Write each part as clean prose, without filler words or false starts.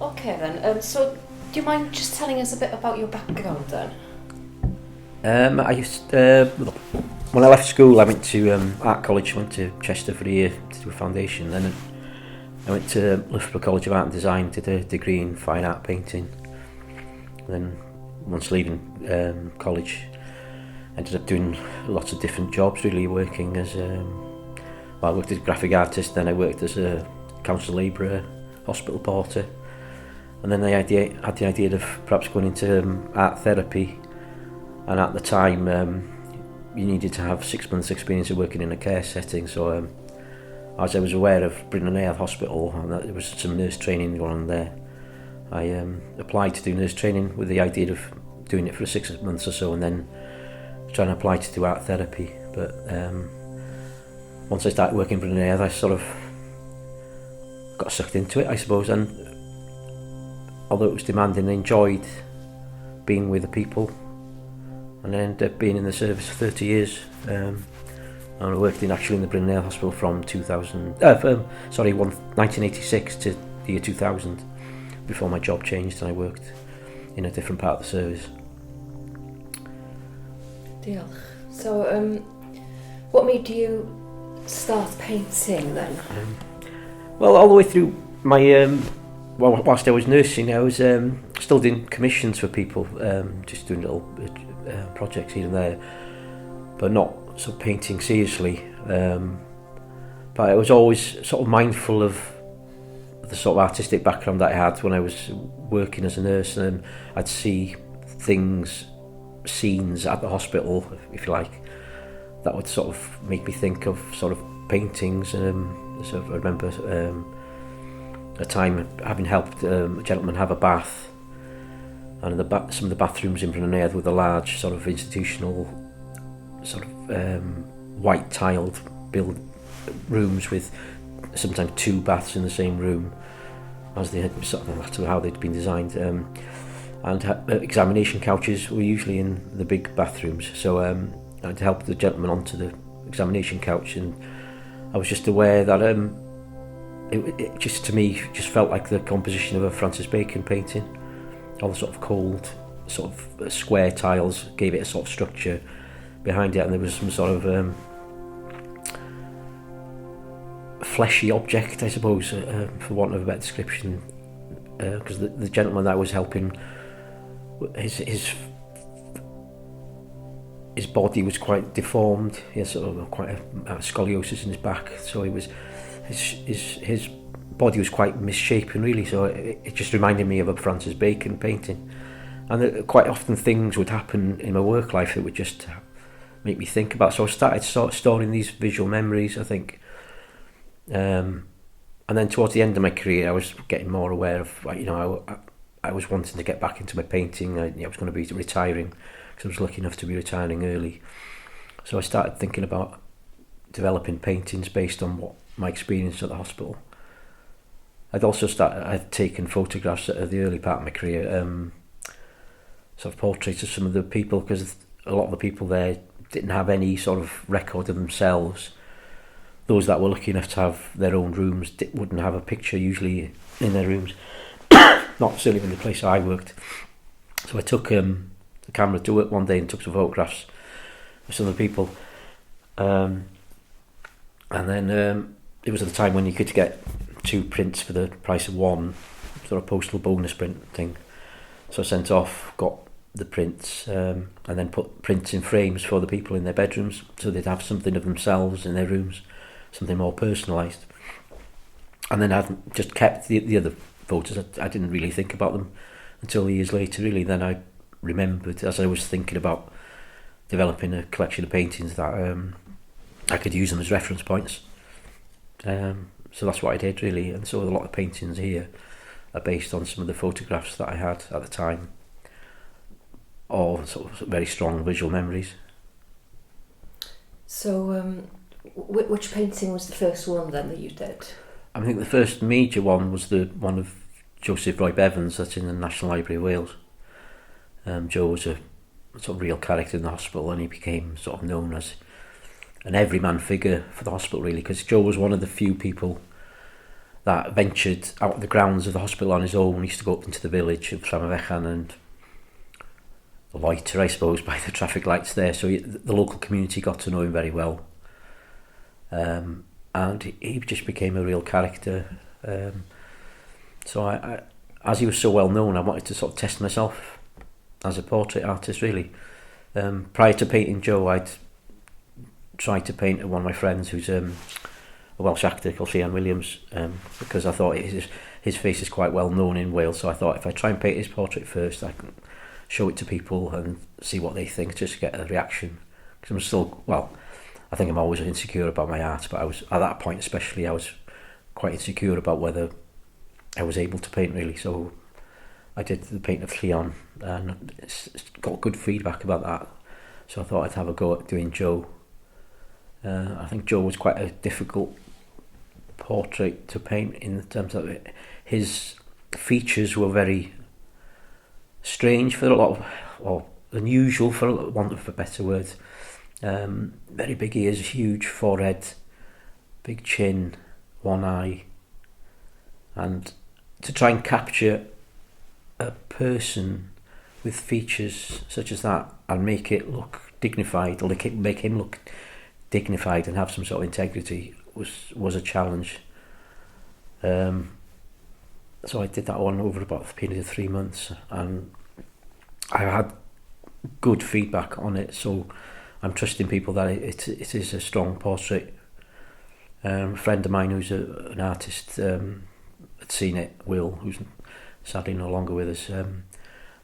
Okay then, so do you mind just telling us a bit about your background then? I used when I left school, I went to art college. Went to Chester for a year to do a foundation. Then I went to Loughborough College of Art and Design, did a degree in fine art painting. Then once leaving college, ended up doing lots of different jobs. Really working as I worked as a graphic artist. Then I worked as a council labourer, hospital porter, and then I had the idea of perhaps going into art therapy. And at the time, you needed to have 6 months' experience of working in a care setting. So, as I was aware of Bryn Eyre Hospital and that there was some nurse training going on there, I applied to do nurse training with the idea of doing it for 6 months or so, and then trying to apply to do art therapy. But once I started working in Bryn Eyre, I sort of got sucked into it, I suppose. And although it was demanding, I enjoyed being with the people. And I ended up being in the service for 30 years. And I worked in the Bryn Eyre Hospital from 1986 to the year 2000, before my job changed and I worked in a different part of the service. Diolch. So, what made you start painting then? Well, all the way through my whilst I was nursing, I was still doing commissions for people, just doing little projects here and there, but not sort of painting seriously. But I was always sort of mindful of the sort of artistic background that I had when I was working as a nurse, and I'd see scenes at the hospital, if you like, that would sort of make me think of sort of paintings. So I remember a time having helped a gentleman have a bath, and some of the bathrooms in Bryn Eyre were the large sort of institutional sort of white tiled build rooms with sometimes 2 baths in the same room, as they had sort of, that's how they'd been designed. And examination couches were usually in the big bathrooms, so I'd help the gentleman onto the examination couch, and I was just aware that it just, to me, just felt like the composition of a Francis Bacon painting. All the sort of cold, sort of square tiles gave it a sort of structure behind it, and there was some sort of fleshy object, I suppose, for want of a better description, because the gentleman that I was helping, his body was quite deformed. He had sort of quite a scoliosis in his back, so it was his body was quite misshapen, really. So it just reminded me of a Francis Bacon painting, and quite often things would happen in my work life that would just make me think about. So I started storing these visual memories, I think. And then towards the end of my career, I was getting more aware of, I was wanting to get back into my painting. I was going to be retiring, because I was lucky enough to be retiring early. So I started thinking about developing paintings based on what my experience at the hospital. I'd taken photographs at the early part of my career, sort of portraits of some of the people, because a lot of the people there didn't have any sort of record of themselves. Those that were lucky enough to have their own rooms wouldn't have a picture usually in their rooms, not certainly in the place I worked. So I took the camera to work one day and took some photographs of some of the people, and then it was at the time when you could get 2 prints for the price of 1, sort of postal bonus print thing. So I sent off, got the prints, and then put prints in frames for the people in their bedrooms, so they'd have something of themselves in their rooms, something more personalised. And then I just kept the other photos. I didn't really think about them until years later, really. Then I remembered, as I was thinking about developing a collection of paintings, that I could use them as reference points. So that's what I did, really. And so a lot of paintings here are based on some of the photographs that I had at the time, or sort of very strong visual memories. So, which painting was the first one then that you did? I think the first major one was the one of Joseph Roy Bevans that's in the National Library of Wales. Joe was a sort of real character in the hospital, and he became sort of known as an everyman figure for the hospital, really, because Joe was one of the few people that ventured out of the grounds of the hospital on his own. He used to go up into the village of Llanfechan and loiter, I suppose, by the traffic lights there. So the local community got to know him very well. And he just became a real character. So I, as he was so well known, I wanted to sort of test myself as a portrait artist, really. Prior to painting Joe, I'd tried to paint one of my friends who's a Welsh actor called Ffion Williams, because I thought his face is quite well known in Wales, so I thought if I try and paint his portrait first, I can show it to people and see what they think, just to get a reaction. Because I'm still, well, I think I'm always insecure about my art, but I was, at that point especially, I was quite insecure about whether I was able to paint, really. So I did the paint of Ffion, and it's got good feedback about that. So I thought I'd have a go at doing Joe. I think Joe was quite a difficult portrait to paint in terms of it. His features were very strange for a lot of, or unusual for want of a better word. Very big ears, huge forehead, big chin, one eye, and to try and capture a person with features such as that and make it look dignified, or make him look dignified and have some sort of integrity was a challenge. So I did that one over about a period of 3 months, and I had good feedback on it, so I'm trusting people that it is a strong portrait. A friend of mine who's an artist had seen it, Will, who's sadly no longer with us,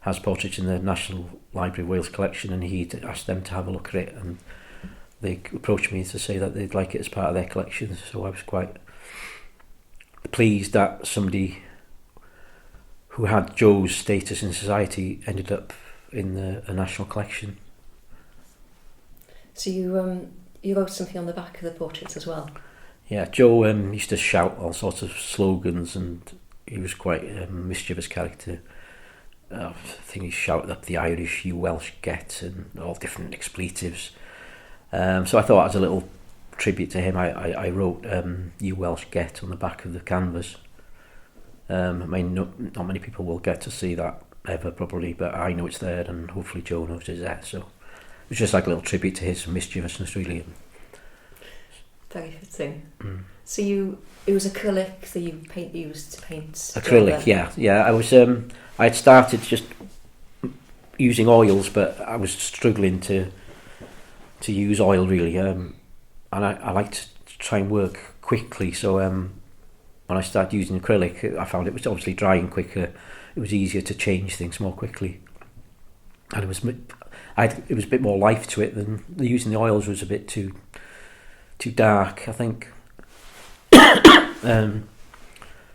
has portraits in the National Library of Wales collection, and he'd asked them to have a look at it, and they approached me to say that they'd like it as part of their collection. So I was quite pleased that somebody who had Joe's status in society ended up in a national collection. So you wrote something on the back of the portraits as well? Yeah, Joe used to shout all sorts of slogans, and he was quite a mischievous character. I think he shouted up the Irish, "You Welsh get," and all different expletives. So I thought, as a little tribute to him, I wrote "You Welsh get" on the back of the canvas. I mean, not many people will get to see that ever, probably, but I know it's there, and hopefully Joe knows it's there. So it was just like a little tribute to his mischievousness, really. Very fitting. So it was acrylic that you used to paint? Acrylic, yeah. I had started just using oils, but I was struggling to use oil, really. And I like to try and work quickly, so when I started using acrylic, I found it was obviously drying quicker. It was easier to change things more quickly, and it was a bit more life to it than using the oils was a bit too dark, I think.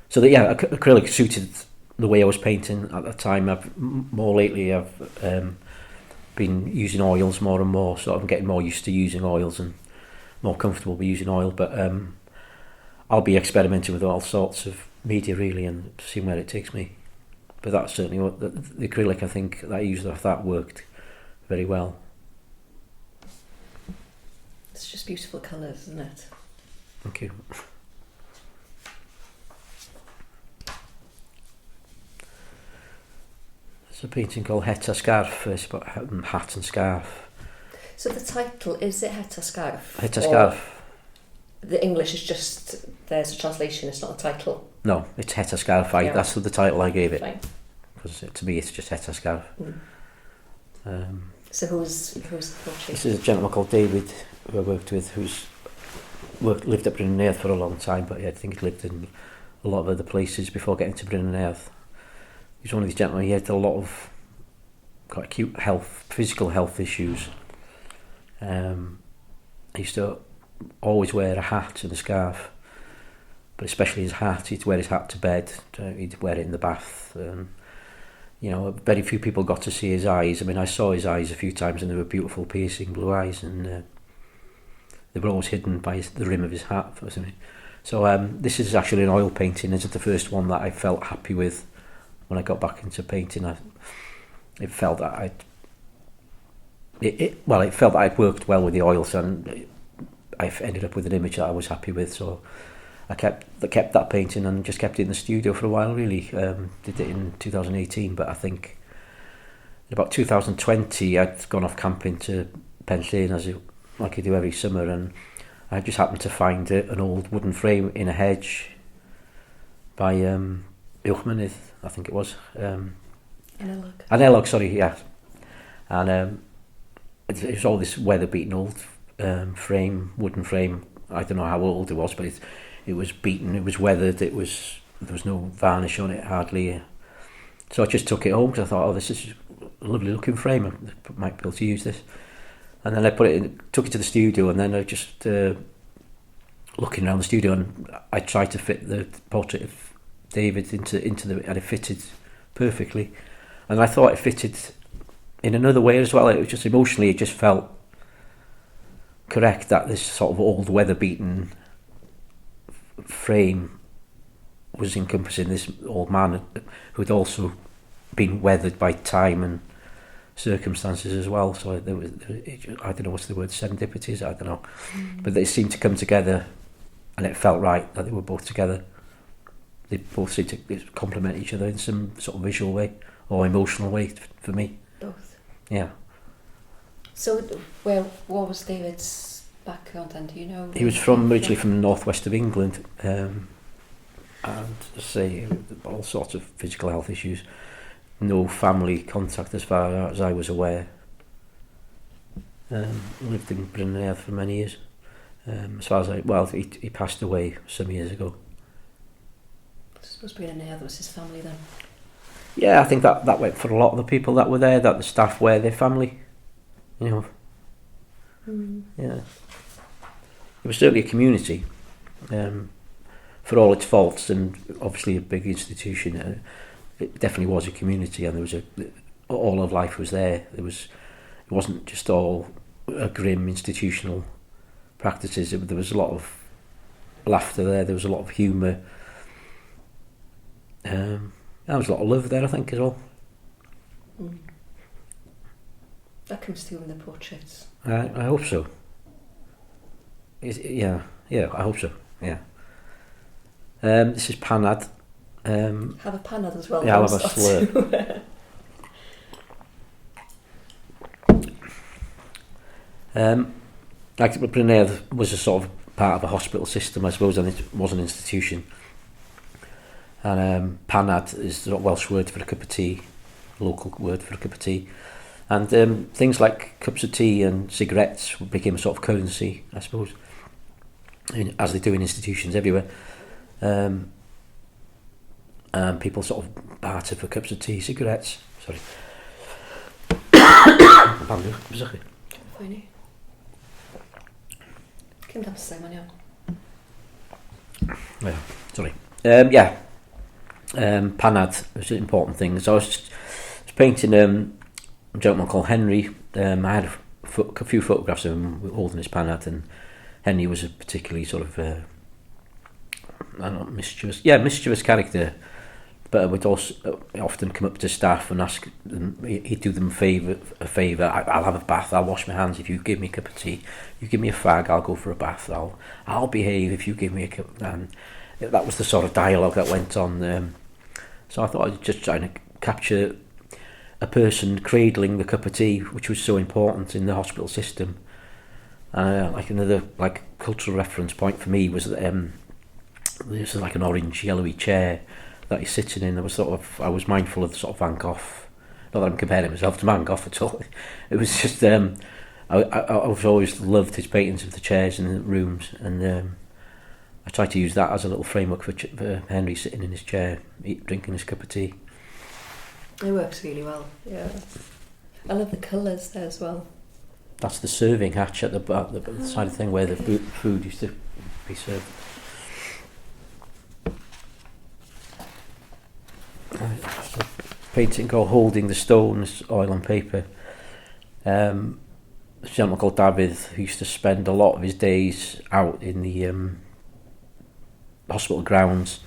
So that, yeah, acrylic suited the way I was painting at that time. More lately I've been using oils more and more, so I'm getting more used to using oils and more comfortable with using oil, but I'll be experimenting with all sorts of media, really, and seeing where it takes me. But that's certainly what the acrylic, I think, that I used off that worked very well. It's just beautiful colours, isn't it? Thank you. There's a painting called Het a Scarf. It's about hat and scarf. So the title, is it Het a Scarf? Het a Scarf. The English is just, there's a translation, it's not a title? No, it's Het a Scarf. That's the title I gave it. Fine. Because to me it's just Het a Scarf. So who's the portrait? This is a gentleman called David, who I worked with, who's lived at Bryn and Airth for a long time, but I think he lived in a lot of other places before getting to Bryn and Airth. He's one of these gentlemen. He had a lot of quite acute physical health issues. He used to always wear a hat and a scarf, but especially his hat. He'd wear his hat to bed. He'd wear it in the bath. Very few people got to see his eyes. I mean, I saw his eyes a few times, and they were beautiful, piercing blue eyes, and they were always hidden by the rim of his hat. So this is actually an oil painting. This is the first one that I felt happy with when I got back into painting. It felt that I'd worked well with the oils, and I ended up with an image that I was happy with. So I kept that painting and just kept it in the studio for a while, really. Did it in 2018, but I think in about 2020 I'd gone off camping to Penllyn, like I do every summer, and I just happened to find an old wooden frame in a hedge by Uwchmynydd, I think it was. Anelog, sorry, yeah. And it was all this weather-beaten old wooden frame. I don't know how old it was, but it was beaten, it was weathered, there was no varnish on it, hardly. So I just took it home because I thought, this is a lovely looking frame, I might be able to use this. And then I took it to the studio, and then I just looking around the studio, and I tried to fit the portrait of David into and it fitted perfectly. And I thought it fitted in another way as well. It was just emotionally, it just felt correct that this sort of old weather-beaten frame was encompassing this old man who had also been weathered by time and circumstances as well. So I don't know what's the word, serendipities, I don't know, but they seemed to come together, and it felt right that they were both together. They both seemed to complement each other in some sort of visual way or emotional way for me. Both. Yeah. So what was David's background then, do you know? He was originally from the northwest of England, and say all sorts of physical health issues. No family contact as far as I was aware. Lived in Brynner for many years. As far as he passed away some years ago. I suppose Brynner was his family then. Yeah, I think that went for a lot of the people that were there, that the staff were their family. You know. Yeah. It was certainly a community. For all its faults, and obviously a big institution, it definitely was a community, and there was all of life was there. It wasn't just all grim institutional practices. There was a lot of laughter there. There was a lot of humour. There was a lot of love there, I think, as well. That comes through in the portraits. I hope so. Yeah, I hope so. Yeah. This is Panad. Have a panad as well. Yeah, I'll have a slur. Like Brynner was a sort of part of a hospital system, I suppose, and it was an institution. And panad is the Welsh word for a cup of tea, local word for a cup of tea. And things like cups of tea and cigarettes became a sort of currency, I suppose, as they do in institutions everywhere. And people sort of barter for cups of tea, cigarettes. Sorry. Funny. Cyn damser ma'n iawn. Yeah, sorry. Panad was an important thing. So I was painting a gentleman called Henry. I had a few photographs of him holding his panad, and Henry was a particularly sort of mischievous character, but would also often come up to staff and ask them, he'd do them a favour. I'll have a bath, I'll wash my hands if you give me a cup of tea. You give me a fag, I'll go for a bath. I'll behave if you give me a cup. And that was the sort of dialogue that went on. So I thought I'd just try to capture a person cradling the cup of tea, which was so important in the hospital system. Like another cultural reference point for me was that there's like an orange yellowy chair that he's sitting in. I was mindful of the sort of Van Gogh. Not that I'm comparing myself to Van Gogh at all. It was just I've always loved his paintings of the chairs in the rooms, and I tried to use that as a little framework for Henry sitting in his chair, drinking his cup of tea. It works really well. Yeah, I love the colours there as well. That's the serving hatch at the side of the thing where the food used to be served. Painting called Holding the Stones, oil and paper. A gentleman called David who used to spend a lot of his days out in the hospital grounds,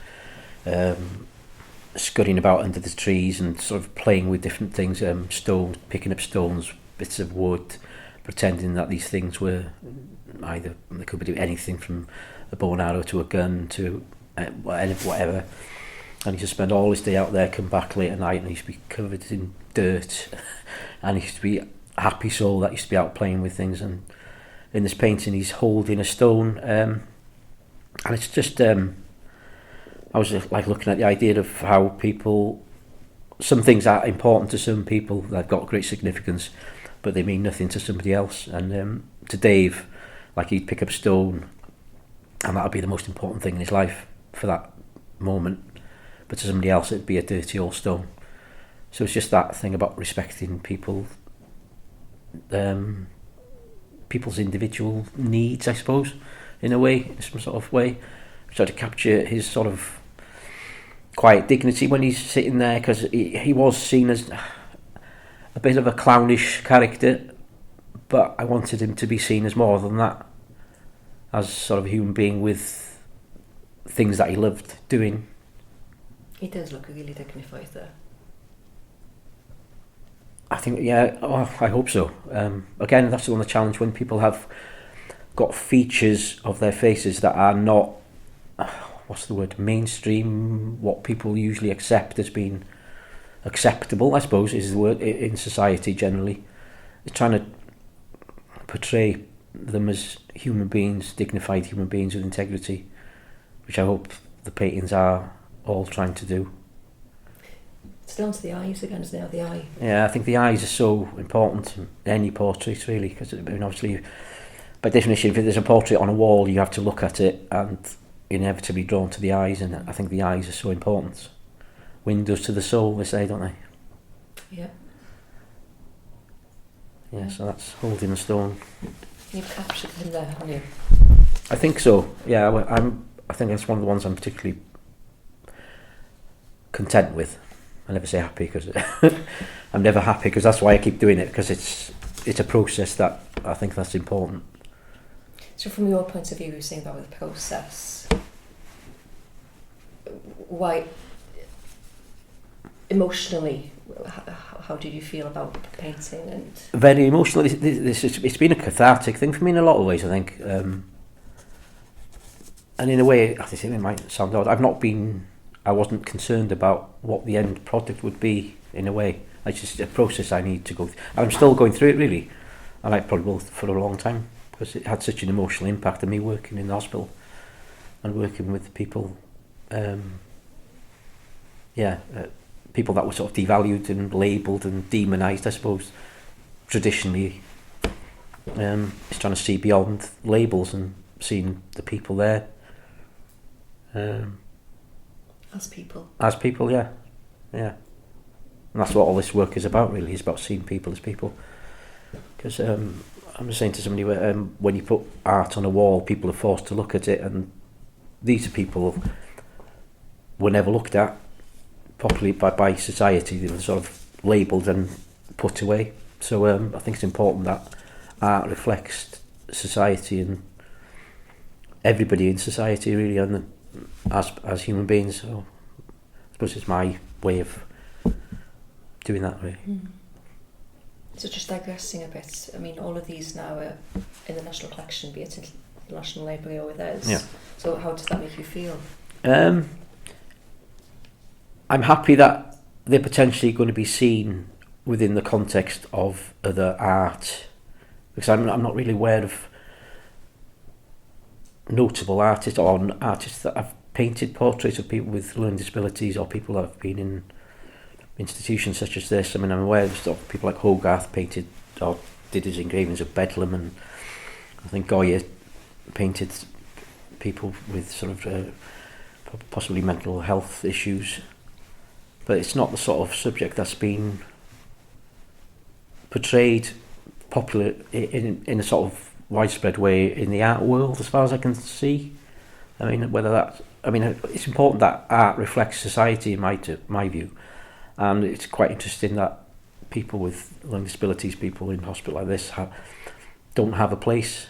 scurrying about under the trees and sort of playing with different things, stones, picking up stones, bits of wood, pretending that these things were either they could be doing anything from a bow and arrow to a gun to whatever. And he used to spend all his day out there, come back late at night, and he used to be covered in dirt. And he used to be a happy soul that used to be out playing with things. And in this painting, he's holding a stone, and it's just I was like looking at the idea of how people, some things are important to some people, they've got great significance, but they mean nothing to somebody else. And to Dave, like, he'd pick up a stone and that would be the most important thing in his life for that moment, but to somebody else it'd be a dirty old stone. So it's just that thing about respecting people, people's individual needs, I suppose, in a way, in some sort of way. Try to capture his sort of quiet dignity when he's sitting there, because he was seen as a bit of a clownish character, but I wanted him to be seen as more than that, as sort of a human being with things that he loved doing. He does look really dignified there. I think, yeah, I hope so. Again, that's the one of the challenge when people have got features of their faces that are not, what's the word, mainstream, what people usually accept as being acceptable, I suppose, is the word in society generally. It's trying to portray them as human beings, dignified human beings with integrity, which I hope the paintings are all trying to do. It's down to the eyes again, isn't it? The eye. Yeah, I think the eyes are so important in any portrait, really, because I mean, obviously, by definition, if there's a portrait on a wall, you have to look at it and inevitably drawn to the eyes, and I think the eyes are so important. Windows to the soul, they say, don't they? Yeah. Yeah, so that's holding the stone. You've captured him there, haven't you? I think so. Yeah, I think that's one of the ones I'm particularly content with. I never say happy because I'm never happy, because that's why I keep doing it, because it's a process that I think that's important. So from your point of view, you're saying about the process. Why, emotionally, how did you feel about painting? And very emotional. It's been a cathartic thing for me in a lot of ways, I think. And in a way, I think it might sound odd, I wasn't concerned about what the end product would be, in a way. It's just a process I need to go through. I'm still going through it, really. And I probably will for a long time, because it had such an emotional impact on me working in the hospital and working with people, people that were sort of devalued and labelled and demonised, I suppose, traditionally. It's trying to see beyond labels and seeing the people there. As people, yeah. And that's what all this work is about, really. It's about seeing people as people. Because I'm just saying to somebody, when you put art on a wall, people are forced to look at it, and these are people were never looked at properly by society. They were sort of labelled and put away. So I think it's important that art reflects society and everybody in society, really, and as human beings. So I suppose it's my way of doing that, really. So just digressing a bit, I mean, all of these now are in the National Collection, be it in the National Library or with us. Yeah. So how does that make you feel? I'm happy that they're potentially going to be seen within the context of other art, because I'm not really aware of notable artists or artists that have painted portraits of people with learning disabilities or people that have been in institutions such as this. I mean, I'm aware of stuff, people like Hogarth painted or did his engravings of Bedlam, and I think Goya painted people with sort of possibly mental health issues, but it's not the sort of subject that's been portrayed popular in a sort of widespread way in the art world, as far as I can see. I mean, it's important that art reflects society in my view, and it's quite interesting that people with learning disabilities, people in hospital like this, don't have a place.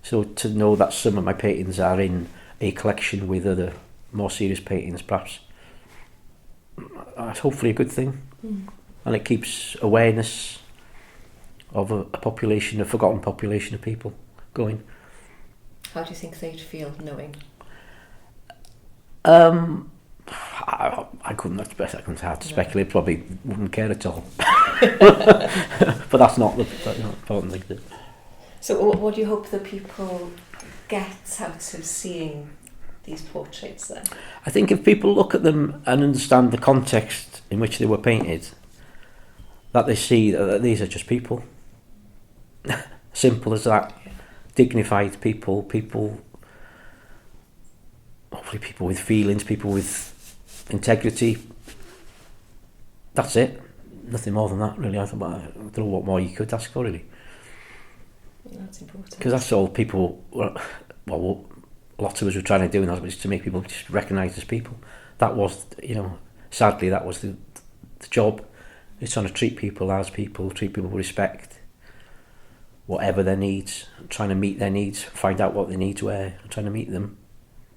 So to know that some of my paintings are in a collection with other more serious paintings, perhaps that's hopefully a good thing. And it keeps awareness of a forgotten population of people going. How do you think they'd feel knowing? I couldn't. That's best. I couldn't have to speculate. Probably wouldn't care at all. But that's not the important thing. So, what do you hope that people get out of seeing these portraits then? I think if people look at them and understand the context in which they were painted, that they see that these are just people. Simple as that. Yeah. Dignified people, hopefully people with feelings, people with integrity. That's it. Nothing more than that, really. I don't know what more you could ask for, really. That's important. Because that's all people, well, lots of us were trying to do, and that was to make people just recognised as people. That was, sadly, that was the job. It's trying to treat people as people, treat people with respect, whatever their needs, trying to meet their needs, find out what their needs were, trying to meet them.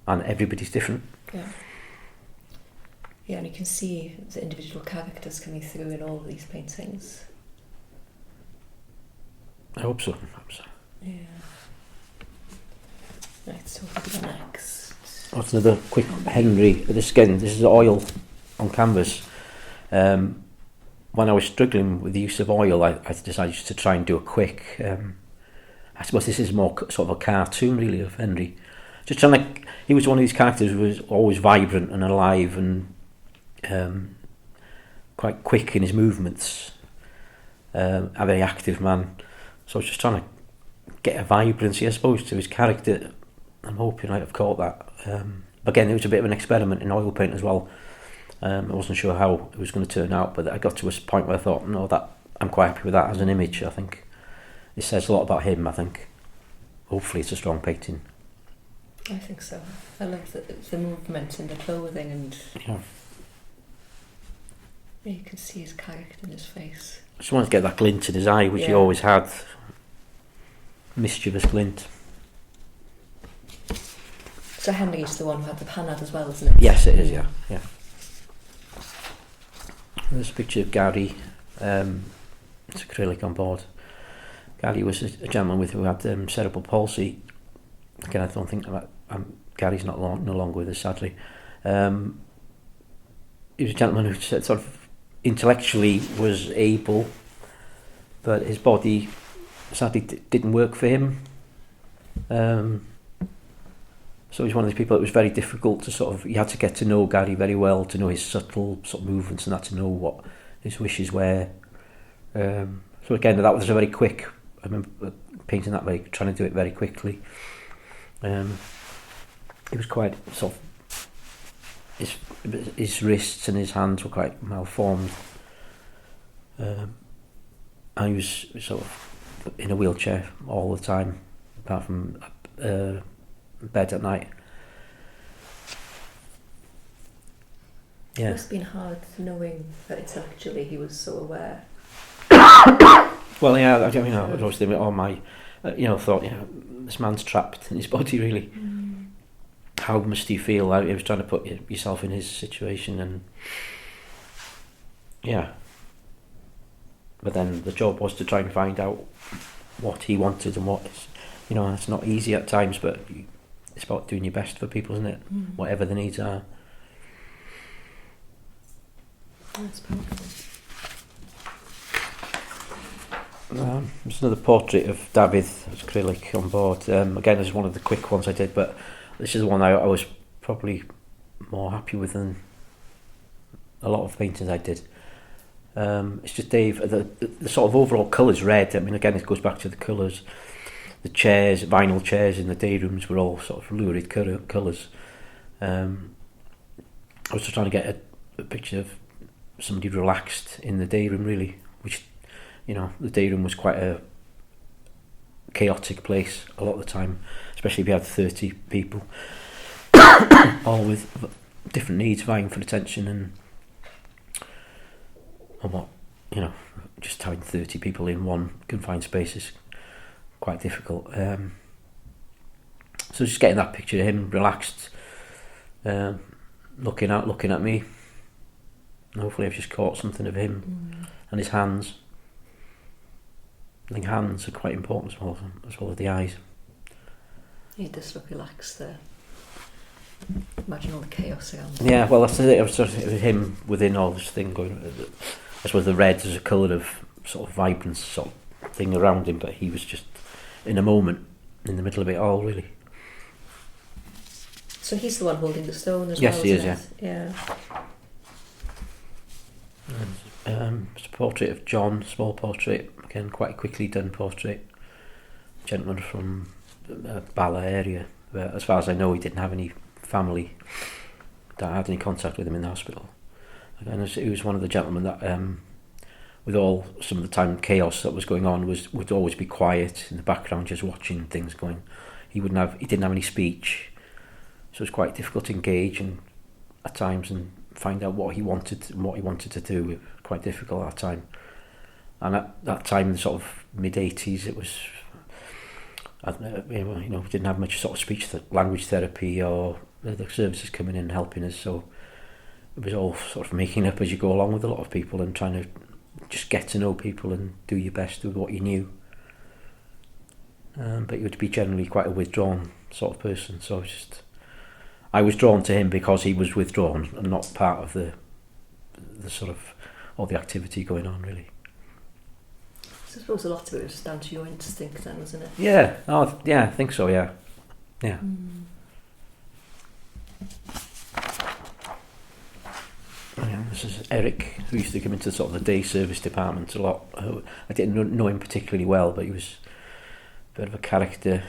And everybody's different. Yeah. Yeah, and you can see the individual characters coming through in all of these paintings. I hope so. Yeah. Right, so what do we do next? That's another quick Henry. This is oil on canvas. When I was struggling with the use of oil, I decided to try and do a quick. I suppose this is more sort of a cartoon, really, of Henry. Just trying to. He was one of these characters who was always vibrant and alive and quite quick in his movements. A very active man. So I was just trying to get a vibrancy, I suppose, to his character. I'm hoping I've caught that. Again, it was a bit of an experiment in oil paint as well. I wasn't sure how it was going to turn out, but I got to a point where I thought, no, that I'm quite happy with that as an image. I think it says a lot about him. I think hopefully it's a strong painting. I think so. I love the movement and the clothing, and you can see his character in his face. I just wanted to get that glint in his eye, which he always had. Mischievous glint. So Henry's the one who had the panad as well, isn't it? Yes, it is. Yeah. There's a picture of Gary. It's acrylic on board. Gary was a gentleman who had cerebral palsy. Again, I don't think that Gary's no longer with us, sadly. He was a gentleman who sort of intellectually was able, but his body sadly didn't work for him. So he's one of these people that was very difficult to sort of. You had to get to know Gary very well, to know his subtle sort of movements, and that to know what his wishes were. So again, that was a very quick. I remember painting that trying to do it very quickly. He was quite sort of. His wrists and his hands were quite malformed. And he was sort of in a wheelchair all the time, apart from bed at night. Yeah. It must have been hard knowing that intellectually he was so aware. Well, yeah, I was thinking, thought, this man's trapped in his body, really. How must he feel? I was trying to put yourself in his situation, and yeah. But then the job was to try and find out what he wanted and what, it's not easy at times, but it's about doing your best for people, isn't it? Whatever the needs are. That's powerful. There's another portrait of David, it's acrylic on board. Again, this is one of the quick ones I did, but this is the one I was probably more happy with than a lot of paintings I did. It's just Dave, the sort of overall colours red. I mean, again, it goes back to the colours. The chairs, vinyl chairs in the day rooms were all sort of lurid colours. I was just trying to get a picture of somebody relaxed in the day room, really, which, the day room was quite a chaotic place a lot of the time, especially if you had 30 people, all with different needs vying for attention and what, just having 30 people in one confined space is quite difficult. So just getting that picture of him relaxed, looking at me. And hopefully I've just caught something of him and his hands. I think hands are quite important as well as the eyes. You just look relaxed there. Imagine all the chaos around. Yeah, well, that's it. It was sort of him within all this thing going. I suppose the red is a colour of sort of vibrance sort of thing around him, but he was just in a moment in the middle of it all, really. So he's the one holding the stone as Yes, well. he is. Isn't it? Yeah. It's a portrait of John, small portrait, again quite a quickly done portrait. Gentleman from Bala area. But as far as I know, he didn't have any family that had any contact with him in the hospital. And he was one of the gentlemen that, with all some of the time chaos that was going on, would always be quiet in the background, just watching things going. He didn't have any speech, so it was quite difficult to engage and at times and find out what he wanted and what he wanted to do. It was quite difficult at that time. And at that time, in the sort of mid-80s, it was, didn't have much sort of speech language therapy or the services coming in and helping us, so it was all sort of making up as you go along with a lot of people and trying to just get to know people and do your best with what you knew. But you would be generally quite a withdrawn sort of person, so I was drawn to him because he was withdrawn and not part of the sort of all the activity going on, really. So I suppose a lot of it was down to your instinct then, wasn't it? Yeah, I think so, yeah. Yeah. Yeah, this is Eric, who used to come into sort of the day service department a lot. I didn't know him particularly well, but he was a bit of a character.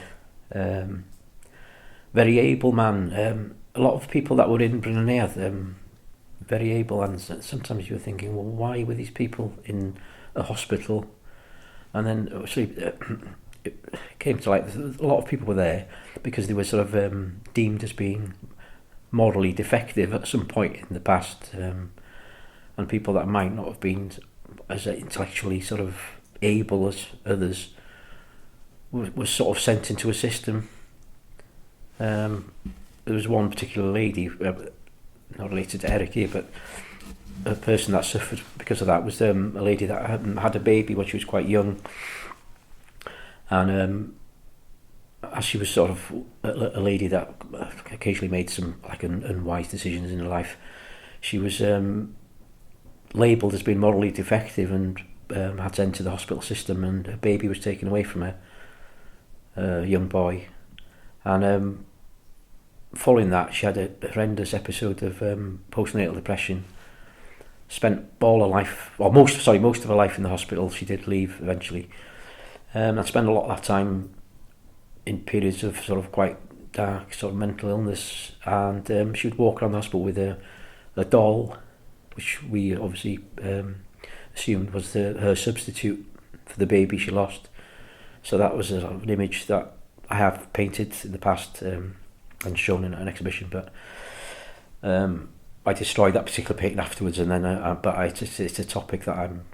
Very able man. A lot of people that were in Bryn very able, and sometimes you were thinking, well, why were these people in a hospital? And then actually it came to light that a lot of people were there because they were sort of deemed as being morally defective at some point in the past, and people that might not have been as intellectually sort of able as others was sort of sent into a system. There was one particular lady, not related to Eric here, but a person that suffered because of that was a lady that had a baby when she was quite young, and as she was sort of a lady that occasionally made some like unwise decisions in her life, she was labelled as being morally defective and had to enter the hospital system, and her baby was taken away from her, a young boy, and following that she had a horrendous episode of postnatal depression. Spent all her life, or most of her life in the hospital. She did leave eventually, and spent a lot of that time in periods of sort of quite dark sort of mental illness, and she would walk around the hospital with a doll, which we obviously assumed was her substitute for the baby she lost. So that was an image that I have painted in the past and shown in an exhibition, but I destroyed that particular painting afterwards, and then it's a topic that I'm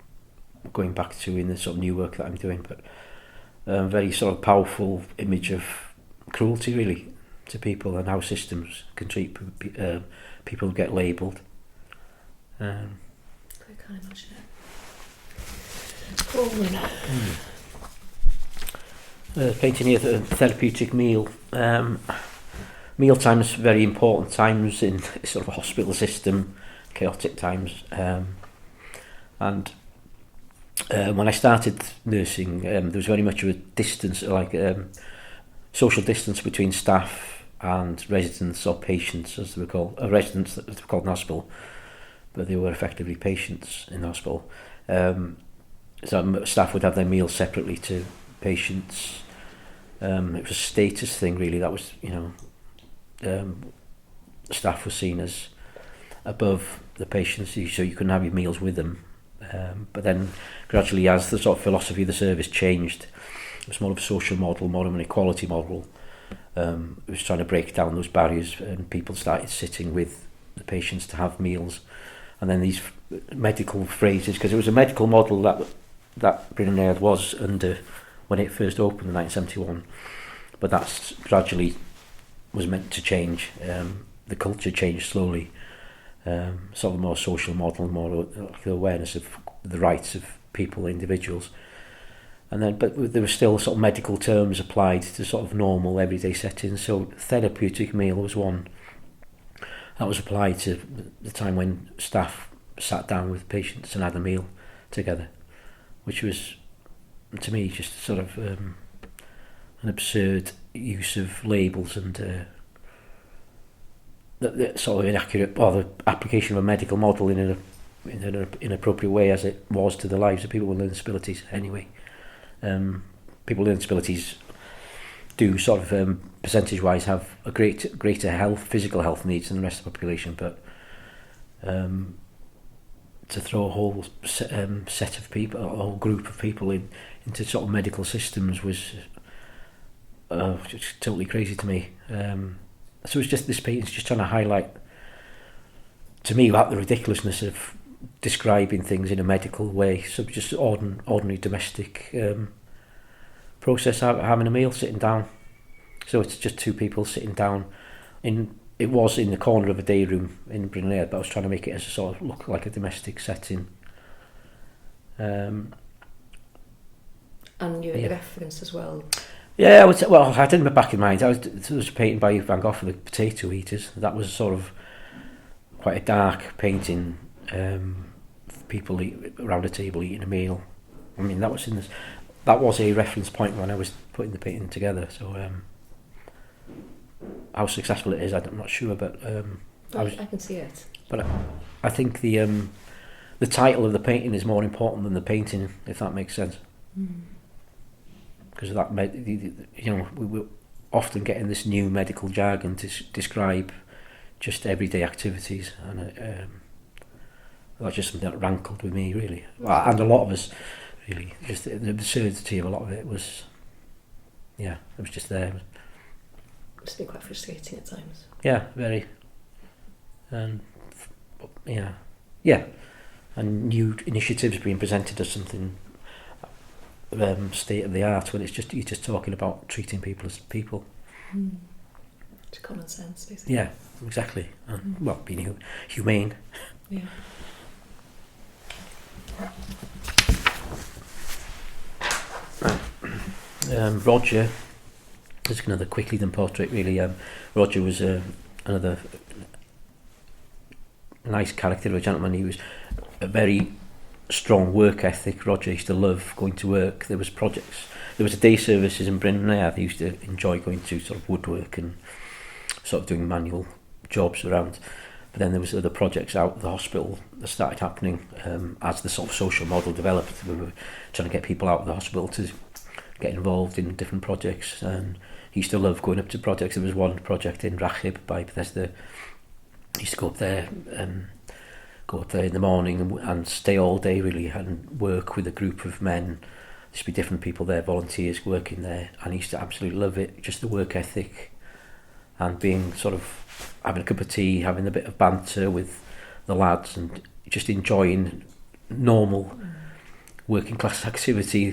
going back to in the sort of new work that I'm doing, but very sort of powerful image of cruelty really to people and how systems can treat people who get labelled. I can't imagine it. Painting here, the therapeutic meal. Meal times very important times in sort of a hospital system, chaotic times, and when I started nursing, there was very much of a distance, like social distance between staff and residents or patients, as they were called, residents as they were called in hospital, but they were effectively patients in the hospital. So staff would have their meals separately to patients. It was a status thing really. That was, staff were seen as above the patients, so you couldn't have your meals with them. But then gradually, as the sort of philosophy of the service changed, it was more of a social model, more of an equality model. It was trying to break down those barriers, and people started sitting with the patients to have meals. And then these medical phrases, because it was a medical model that Bryn Aird was under when it first opened in 1971, but that's gradually was meant to change. The culture changed slowly. Sort of a more social model, more the awareness of the rights of people, individuals. And then, but there were still sort of medical terms applied to sort of normal everyday settings. So therapeutic meal was one that was applied to the time when staff sat down with patients and had a meal together, which was, to me, just sort of an absurd use of labels and the sort of inaccurate, or the application of a medical model in an inappropriate way, as it was to the lives of people with learning disabilities anyway. People with learning disabilities do sort of percentage-wise have a greater health, physical health needs than the rest of the population, but to throw a whole set of people, a whole group of people into sort of medical systems was just totally crazy to me. So it's just this painting's just trying to highlight to me about the ridiculousness of describing things in a medical way. So just ordinary domestic process, having a meal, sitting down. So it's just two people sitting down. It was in the corner of a day room in Brynleuad, but I was trying to make it as a sort of look like a domestic setting. And you referenced as well. Yeah, I had in my back in mind. There was a painting by Van Gogh for the potato eaters. That was sort of quite a dark painting. People around a table eating a meal. I mean, that was a reference point when I was putting the painting together. So how successful it is, I'm not sure, but I can see it. But I think the title of the painting is more important than the painting, if that makes sense. Because that, we were often getting this new medical jargon to describe just everyday activities, and that's just something that rankled with me, really. And a lot of us, really. Just the absurdity of a lot of it was, it was just there. It must be quite frustrating at times. Yeah, very. And and new initiatives being presented as something state of the art, when you're just talking about treating people as people. It's common sense, basically. Yeah, exactly. And being humane. Yeah. Roger, just another quickly done portrait, really. Roger was another nice character of a gentleman. He was a very strong work ethic. Roger used to love going to work. There was projects. There was a day services in Brynleuad. He used to enjoy going to sort of woodwork and sort of doing manual jobs around. But then there was other projects out of the hospital that started happening as the sort of social model developed. We were trying to get people out of the hospital to get involved in different projects, and he used to love going up to projects. There was one project in Rachib by Bethesda. He used to go up there in the morning and stay all day, really, and work with a group of men. There used to be different people there, volunteers working there, and he used to absolutely love it, just the work ethic and being sort of having a cup of tea, having a bit of banter with the lads and just enjoying normal working class activity,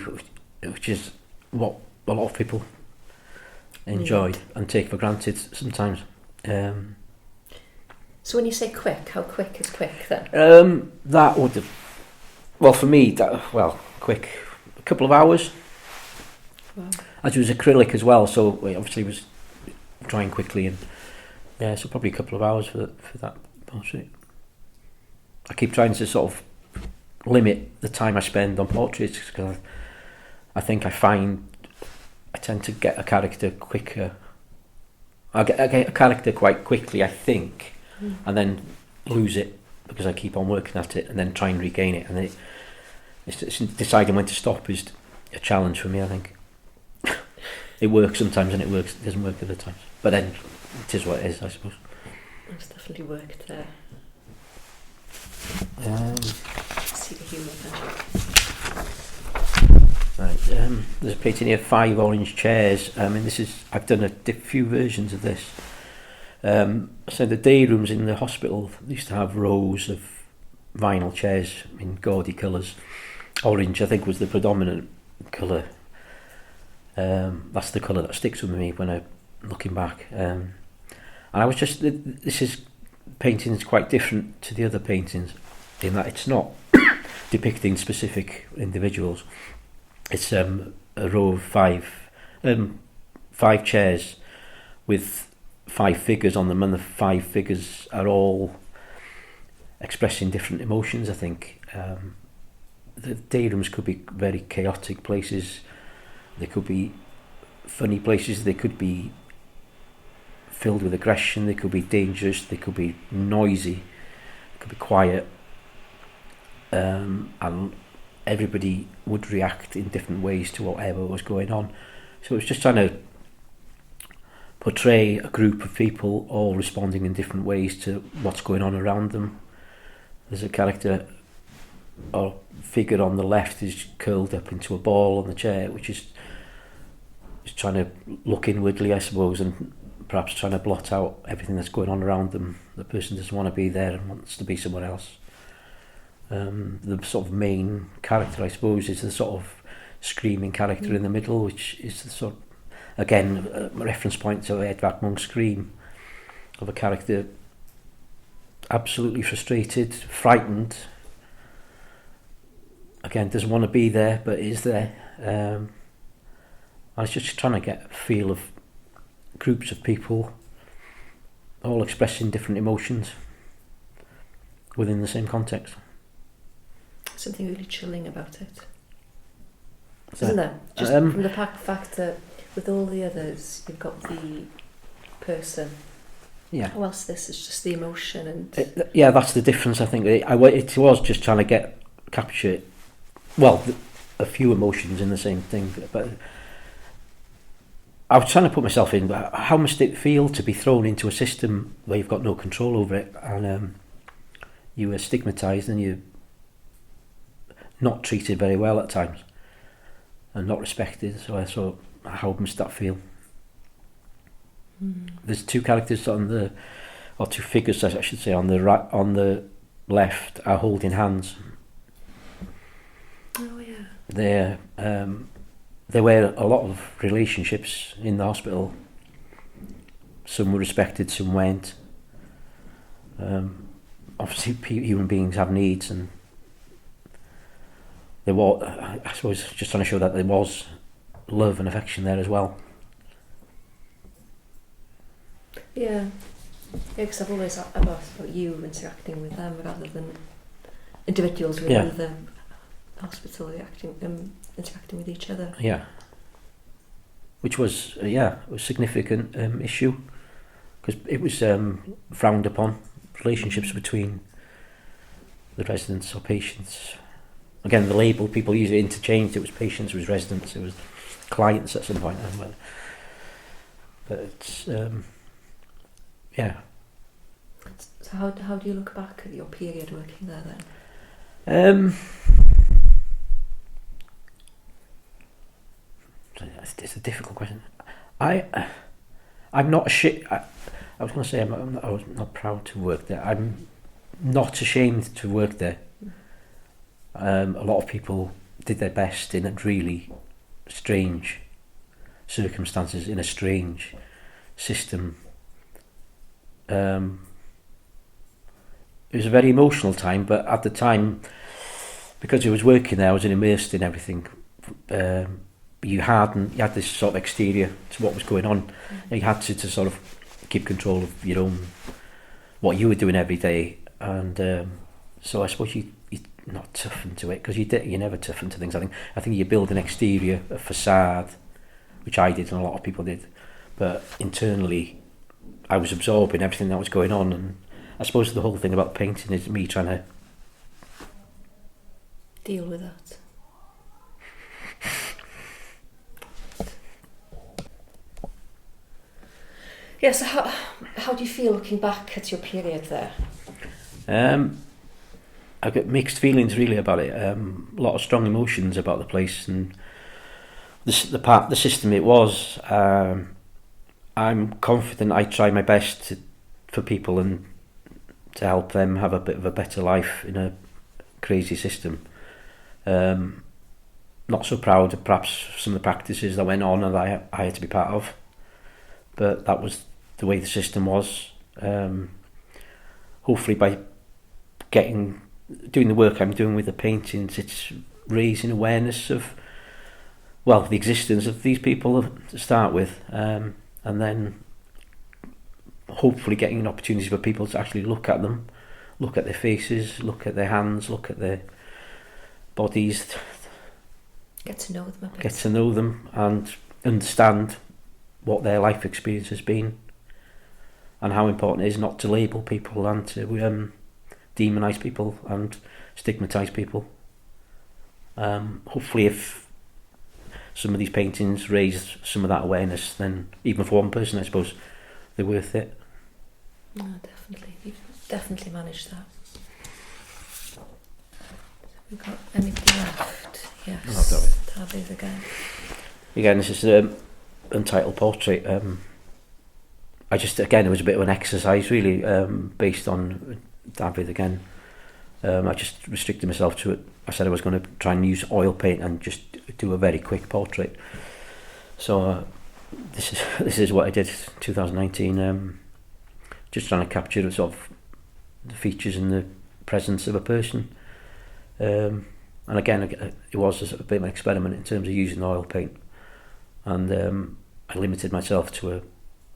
which is what a lot of people enjoy and take for granted sometimes. So when you say quick, how quick is quick then? That would have, for me, quick, a couple of hours. Wow. As it was acrylic as well, so obviously it was drying quickly, and so probably a couple of hours for that portrait. I keep trying to sort of limit the time I spend on portraits, because I think I tend to get a character quicker. I get a character quite quickly, I think, and then lose it because I keep on working at it and then try and regain it. And it's deciding when to stop is a challenge for me, I think. It works sometimes and it doesn't work other times. But then it is what it is, I suppose. It's definitely worked there. See the humour, right, there's a painting here, 5 orange chairs. I've done a few versions of this. So the day rooms in the hospital used to have rows of vinyl chairs in gaudy colours. Orange, I think, was the predominant colour. That's the colour that sticks with me when I'm looking back. And I was this painting is quite different to the other paintings in that it's not depicting specific individuals. It's a row of five chairs with 5 figures on them, and the 5 figures are all expressing different emotions, I think. The day rooms could be very chaotic places. They could be funny places. They could be filled with aggression. They could be dangerous. They could be noisy. They could be quiet. And everybody would react in different ways to whatever was going on. So it was just trying to portray a group of people all responding in different ways to what's going on around them. There's a character or figure on the left is curled up into a ball on the chair, which is trying to look inwardly, I suppose, and perhaps trying to blot out everything that's going on around them. The person doesn't want to be there and wants to be somewhere else. The sort of main character, I suppose, is the sort of screaming character in the middle, which is the sort of, again, a reference point to Edvard Munch's Scream, of a character absolutely frustrated, frightened, again, doesn't want to be there, but is there. I was just trying to get a feel of groups of people all expressing different emotions within the same context. Something really chilling about it, So, isn't there? Just from the fact that with all the others, you've got the person. Yeah. How else this is just the emotion and... Yeah, that's the difference, I think. It was just trying to capture, well, a few emotions in the same thing, but I was trying to put myself in, how must it feel to be thrown into a system where you've got no control over it, and you are stigmatised and you're not treated very well at times and not respected. So I thought, how must that feel? There's 2 characters or 2 figures, I should say, on the right, on the left are holding hands. Oh yeah. There were a lot of relationships in the hospital. Some were respected, some weren't. Obviously, human beings have needs, and there was, I suppose, just trying to show that there was love and affection there as well. Yeah, because I've always asked about you interacting with them rather than individuals within the hospital interacting with each other. Yeah. Which was, a significant issue, because it was frowned upon, relationships between the residents or patients. Again, the label, people use it interchanged. It was patients, it was residents, it was clients at some point. But it's, yeah. So how do you look back at your period working there then? It's a difficult question. I'm not ashamed. I was going to say I was not proud to work there. I'm not ashamed to work there. A lot of people did their best in a really strange circumstances, in a strange system. It was a very emotional time, but at the time, because I was working there, I was immersed in everything. You had this sort of exterior to what was going on. You had to sort of keep control of your own, what you were doing every day, and so I suppose you're not tough into it, because you never tough into things. I think you build an exterior, a facade, which I did and a lot of people did, but internally I was absorbing everything that was going on. And I suppose the whole thing about painting is me trying to deal with that. Yeah, so how do you feel looking back at your period there? I've got mixed feelings really about it. A lot of strong emotions about the place and the system it was. I'm confident I try my best for people and to help them have a bit of a better life in a crazy system. Not so proud of perhaps some of the practices that went on and I had to be part of, but that was the way the system was. Hopefully by doing the work I'm doing with the paintings, it's raising awareness of well, the existence of these people to start with, and then hopefully getting an opportunity for people to actually look at them, look at their faces, look at their hands, look at their bodies, Get to know them a bit. get to know them and understand what their life experience has been, and how important it is not to label people and to demonise people and stigmatise people. Hopefully if some of these paintings raise some of that awareness, then even for one person I suppose they're worth it. No, definitely. You've definitely managed that. We've got anything left? Yes. Tabby's again. Again, this is an untitled portrait. I just, again, it was a bit of an exercise really, based on David again. I just restricted myself to it. I said I was going to try and use oil paint and just do a very quick portrait. So this is what I did 2019. Just trying to capture the sort of the features and the presence of a person. And again, it was a bit of an experiment in terms of using oil paint. And I limited myself to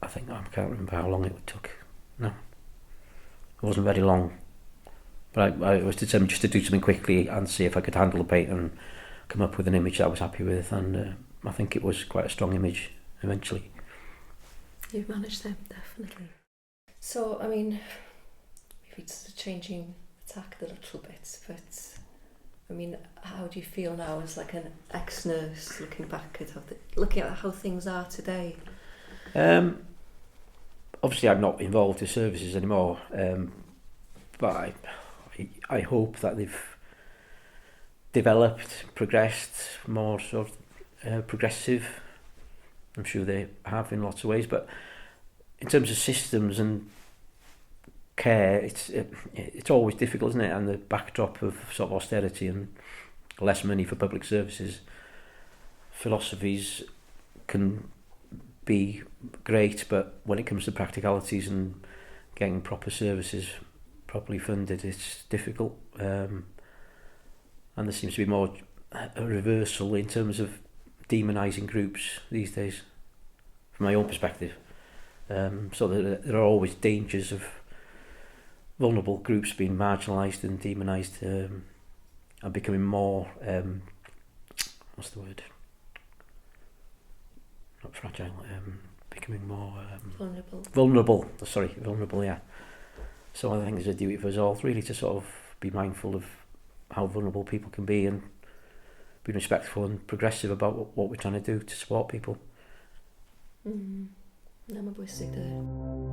I can't remember how long it took. No, it wasn't very long. But I was determined just to do something quickly and see if I could handle the paint and come up with an image that I was happy with. And I think it was quite a strong image eventually. You've managed them, definitely. So, I mean, maybe it's changing the tack a little bit, but I mean, how do you feel now as like an ex-nurse looking back at looking at how things are today? Obviously, I'm not involved in services anymore, but I hope that they've developed, progressed, more sort of progressive. I'm sure they have in lots of ways, but in terms of systems and care, it's always difficult, isn't it? And the backdrop of sort of austerity and less money for public services, philosophies can be great, but when it comes to practicalities and getting proper services properly funded, it's difficult. And there seems to be more a reversal in terms of demonising groups these days, from my own perspective. So there are always dangers of vulnerable groups being marginalised and demonised, and becoming more, what's the word? Not fragile, becoming more vulnerable, yeah. So I think there's a duty for us all really to sort of be mindful of how vulnerable people can be and be respectful and progressive about what we're trying to do to support people. Na ma bwysig dy.